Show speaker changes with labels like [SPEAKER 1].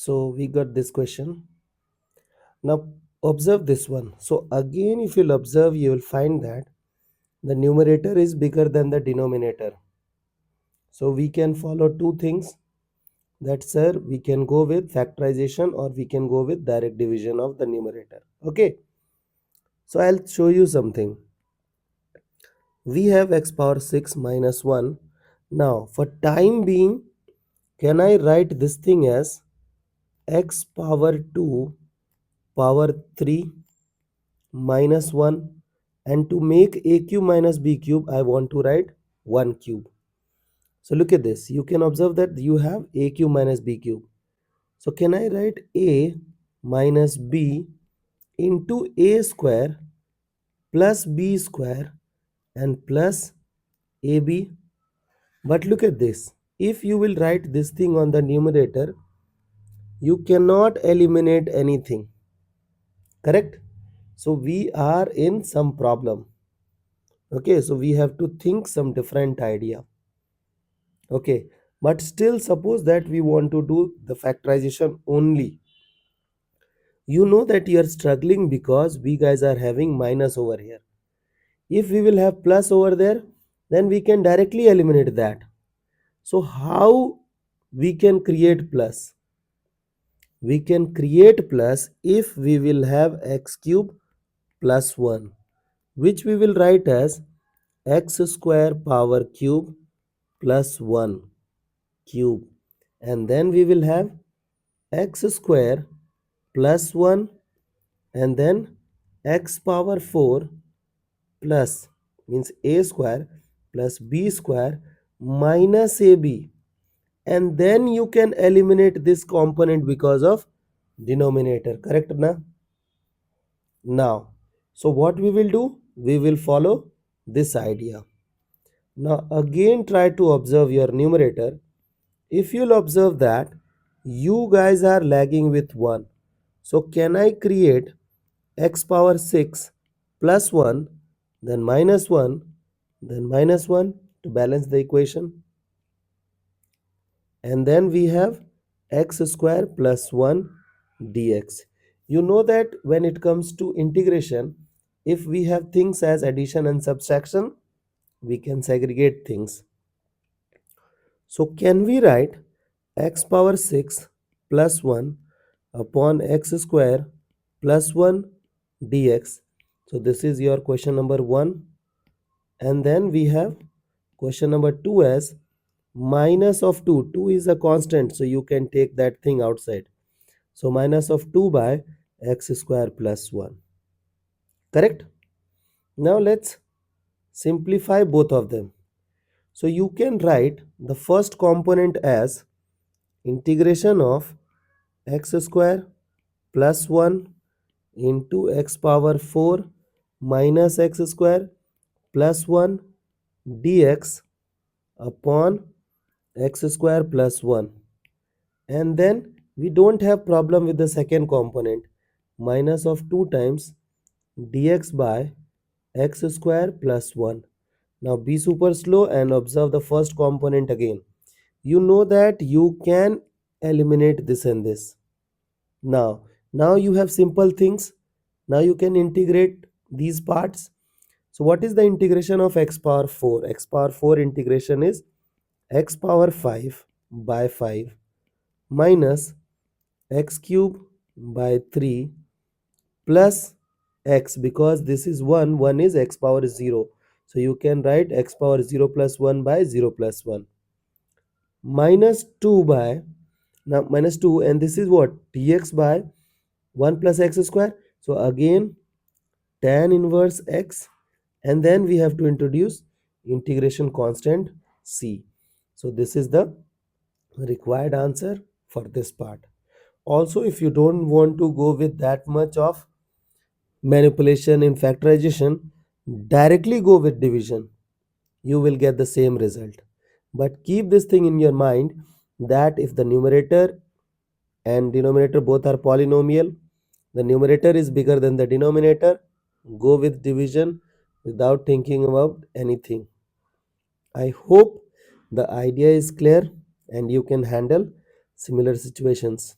[SPEAKER 1] So we got this question. Now observe this one. So again, if you'll observe, you will find that the numerator is bigger than the denominator. So we can follow two things, that sir, we can go with factorization or we can go with direct division of the numerator. Okay. So I'll show you something. We have x power 6 minus 1. Now for time being, can I write this thing as x power 2 power 3 minus 1, and to make a cube minus b cube I want to write 1 cube. So look at this, you can observe that you have a cube minus b cube. So can I write a minus b into a square plus b square and plus ab? But look at this, if you will write this thing on the numerator, you cannot eliminate anything, correct? So we are in some problem. Okay, so we have to think some different idea. Okay, but still suppose that we want to do the factorization only. You know that you are struggling because we guys are having minus over here. If we will have plus over there, then we can directly eliminate that. So how we can create plus? We can create plus if we will have x cube plus 1, which we will write as x square power cube plus 1 cube, and then we will have x square plus 1 and then x power 4 plus means a square plus b square minus ab, and then you can eliminate this component because of denominator, correct na? Now so what we will do, we will follow this idea. Now again try to observe your numerator. If you'll observe that you guys are lagging with 1, so can I create x power 6 plus 1, then minus 1, then minus 1 to balance the equation? And then we have x square plus 1 dx. You know that when it comes to integration, if we have things as addition and subtraction, we can segregate things. So can we write x power 6 plus 1 upon x square plus 1 dx? So this is your question number 1. And then we have question number 2 as minus of 2. 2 is a constant, so you can take that thing outside. So minus of 2 by x square plus 1. Correct? Now let's simplify both of them. So you can write the first component as integration of x square plus 1 into x power 4 minus x square plus 1 dx upon x square plus 1. And then we don't have problem with the second component, minus of 2 times dx by x square plus 1. Now be super slow and observe the first component again. You know that you can eliminate this and this. Now you have simple things. Now you can integrate these parts. So what is the integration of x power 4? X power 4 integration is x power 5 by 5 minus x cube by 3 plus x, because this is 1 is x power 0. So you can write x power 0 plus 1 by 0 plus 1 minus 2 by, now minus 2, and this is what, dx by 1 plus x square. So again tan inverse x, and then we have to introduce integration constant c. So this is the required answer for this part. Also, if you don't want to go with that much of manipulation in factorization, directly go with division. You will get the same result. But keep this thing in your mind that if the numerator and denominator both are polynomial, the numerator is bigger than the denominator, go with division without thinking about anything. I hope the idea is clear and you can handle similar situations.